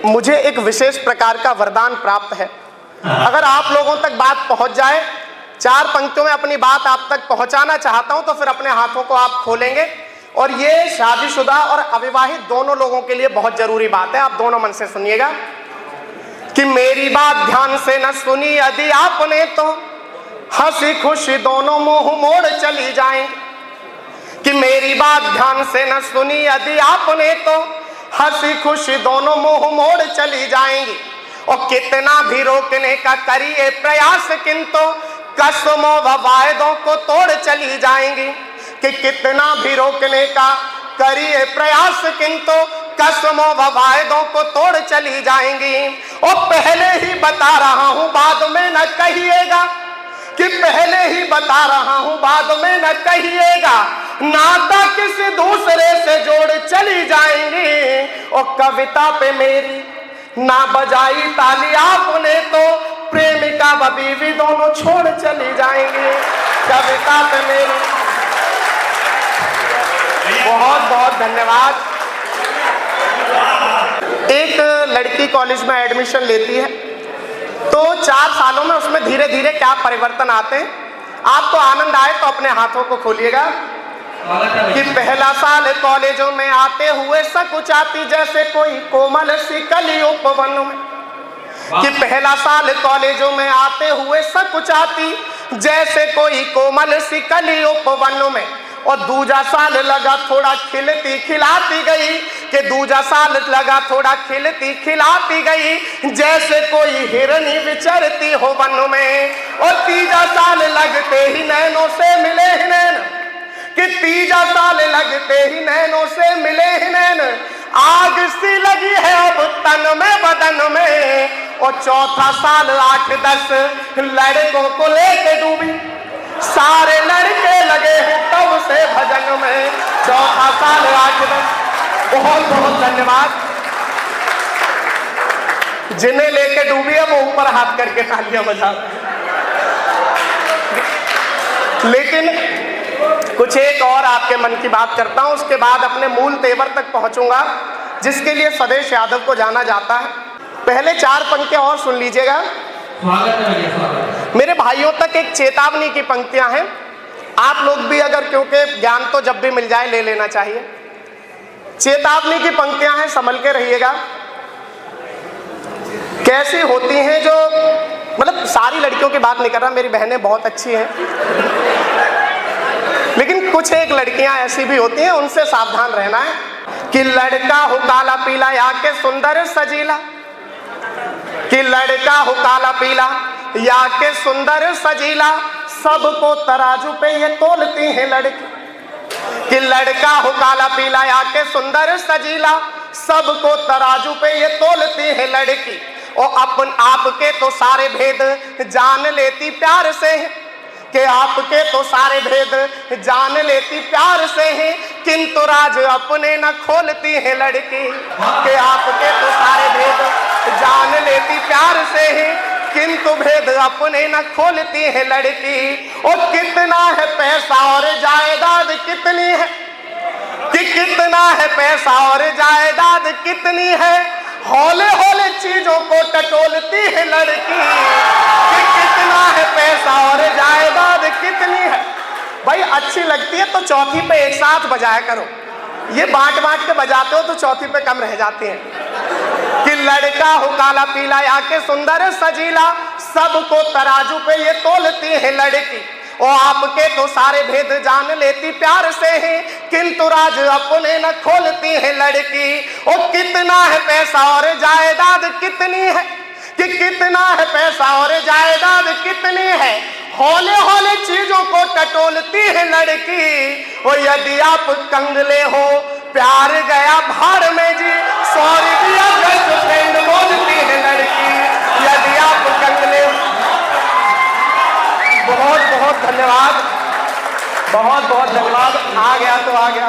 मुझे एक विशेष प्रकार का वरदान प्राप्त है। अगर आप लोगों तक बात पहुंच जाए, 4 पंक्तियों में अपनी बात आप तक पहुंचाना चाहता हूं, तो फिर अपने हाथों को आप खोलेंगे। और ये शादीशुदा और अविवाहित दोनों लोगों के लिए बहुत जरूरी बात है, आप दोनों मन से सुनिएगा कि मेरी बात ध्यान से न सुनी यदि आपने तो हंसी खुशी दोनों मुंह मोड़ चली जाएंगे। कि मेरी बात ध्यान से न सुनी यदि आपने तो हंसी खुशी दोनों मुंह मोड़ चली जाएंगी। और कितना भी रोकने का करिए प्रयास किंतु कसमों व वायदों को तोड़ चली जाएंगी। कि कितना भी रोकने का करिए प्रयास किंतु कसमों व वायदों को तोड़ चली जाएंगी। और पहले ही बता रहा हूं बाद में न कहिएगा, कि पहले ही बता रहा हूं बाद में न कहिएगा, नाता किसी दूसरे से जोड़ चली जाएंगी। और कविता पे मेरी ना बजाई ताली आपने तो प्रेमिका व बीवी दोनों छोड़ चली जाएंगी। कविता पे मेरी बहुत बहुत धन्यवाद। एक लड़की कॉलेज में एडमिशन लेती है तो 4 सालों में उसमें धीरे धीरे क्या परिवर्तन आते हैं, आपको आनंद आए तो अपने हाथों को खोलिएगा। कि पहला साल कॉलेजों में आते हुए सकुचाती जैसे कोई कोमल सी कली उपवन में। कि पहला साल कॉलेजों में आते हुए सकुचाती जैसे कोई कोमल सी कली उपवन में। और दूजा साल लगा थोड़ा खिलती खिलाती गई, कि दूजा साल लगा थोड़ा खिलती खिलाती गई जैसे कोई हिरनी विचरती हो वन में। और तीजा साल लगते ही नैनों से मिले ही नैन, कि तीजा साल लगते ही नैनों से मिले ही नैन, आग सी लगी है अब तन में बदन में। और चौथा साल 8-10 लड़कों को लेके डूबी, सारे लड़के लगे हैं तब से भजन में। चौथा साल 8-10, बहुत बहुत धन्यवाद। जिन्हें लेके डूबी है वो ऊपर हाथ करके तालियां बजा। लेकिन कुछ एक और आपके मन की बात करता हूं, उसके बाद अपने मूल तेवर तक पहुंचूंगा जिसके लिए स्वदेश यादव को जाना जाता है। पहले 4 पंक्तियां और सुन लीजिएगा। मेरे भाइयों तक एक चेतावनी की पंक्तियां हैं, आप लोग भी अगर, क्योंकि ज्ञान तो जब भी मिल जाए ले लेना चाहिए। चेतावनी की पंक्तियां हैं, संभल के रहिएगा। कैसी होती हैं जो, मतलब सारी लड़कियों की बात नहीं कर रहा, मेरी बहनें बहुत अच्छी हैं, लेकिन कुछ एक लड़कियां ऐसी भी होती हैं, उनसे सावधान रहना है। कि लड़का हो काला पीला या के सुंदर सजीला, कि लड़का हो काला पीला या के सुंदर सजीला, सबको तराजू पे ये तोलती हैं लड़की। कि लड़का हो काला पीला या के सुंदर सजीला, सबको तराजू पे ये तोलती है लड़की। और अपन आपके तो सारे भेद जान लेती प्यार से है, कि आपके तो सारे भेद जान लेती प्यार से है, किंतु राज अपने न खोलती है लड़की। कि आपके तो सारे भेद जान लेती प्यार से है, किंतु भेद अपने न खोलती है लड़की। और कितना है पैसा और जायदाद कितनी है, कि कितना है पैसा और जायदाद कितनी है, हौले हौले चीजों को टटोलती है लड़की। कि कितना है पैसा और जायदाद कितनी है। भाई अच्छी लगती है तो चौथी पे एक साथ बजाया करो, ये बांट बांट के बजाते हो तो चौथी पे कम रह जाती हैं। कि लड़का हो काला पीला या के सुंदर सजीला, सबको तराजू पे ये तोलती है लड़की। और आपके तो सारे भेद जान लेती प्यार से है, किंतु राज अपने न खोलती है लड़की। और कितना है पैसा और जायदाद कितनी है, कि कितना है पैसा और जायदाद कितनी है, हौले हौले चीजों को टटोलती है लड़की। और यदि आप कंगले हो प्यार गया भाड़ में जी, सॉरी दिया बेस्ट फ्रेंड बोलती है लड़की। यदि आप कंगले हो, बहुत बहुत धन्यवाद, बहुत बहुत धन्यवाद। आ गया तो आ गया।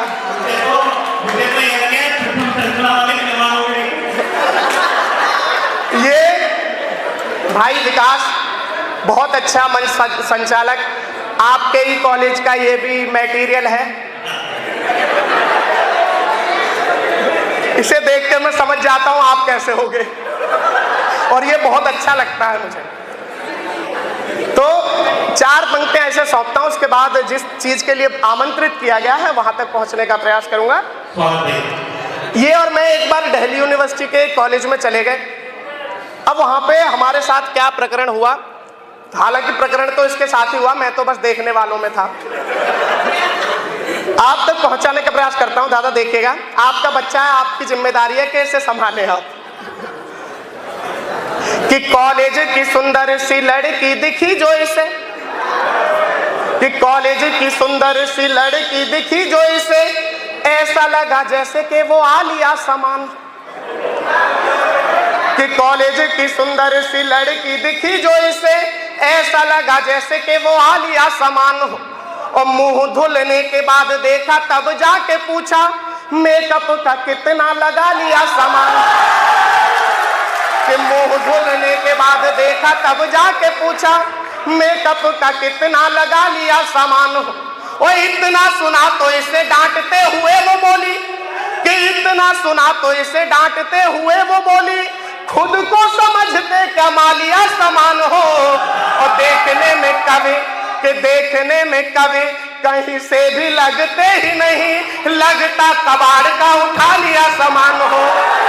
ये भाई विकास बहुत अच्छा मंच संचालक, आपके ही कॉलेज का ये भी मटेरियल है। इसे देख कर मैं समझ जाता हूं आप कैसे होगे, और ये बहुत अच्छा लगता है मुझे। तो 4 पंक्तियां ऐसे सौंपता हूं, उसके बाद जिस चीज के लिए आमंत्रित किया गया है वहां तक पहुंचने का प्रयास करूंगा। ये और मैं एक बार दिल्ली यूनिवर्सिटी के कॉलेज में चले गए। अब वहां पे हमारे साथ क्या प्रकरण हुआ, हालांकि प्रकरण तो इसके साथ ही हुआ, मैं तो बस देखने वालों में था। आप तक पहुंचाने का प्रयास करता हूं। दादा देखिएगा, आपका बच्चा है, आपकी जिम्मेदारी है कि इसे संभाले आप। कि कॉलेज की सुंदर सी लड़की दिखी जो इसे, कि कॉलेज की सुंदर सी लड़की दिखी जो इसे, ऐसा लगा जैसे कि वो आलिया समान। कि कॉलेज की सुंदर सी लड़की दिखी जो इसे, ऐसा लगा जैसे कि वो आलिया समान हो। और मुंह धुलने के बाद देखा तब जाके पूछा, मेकअप का कितना लगा लिया सामान। कि मुंह धुलने के बाद देखा तब जाके पूछा, मेकअप का कितना लगा लिया सामान हो। और इतना सुना तो इसे डांटते हुए वो बोली, कि इतना सुना तो इसे डांटते हुए वो बोली, खुद को समझते कमालिया समान हो। और देखने में कभी, कि देखने में कभी कहीं से भी लगते ही नहीं, लगता कबाड़ का उठा लिया समान हो।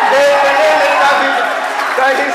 देखने में कभी कहीं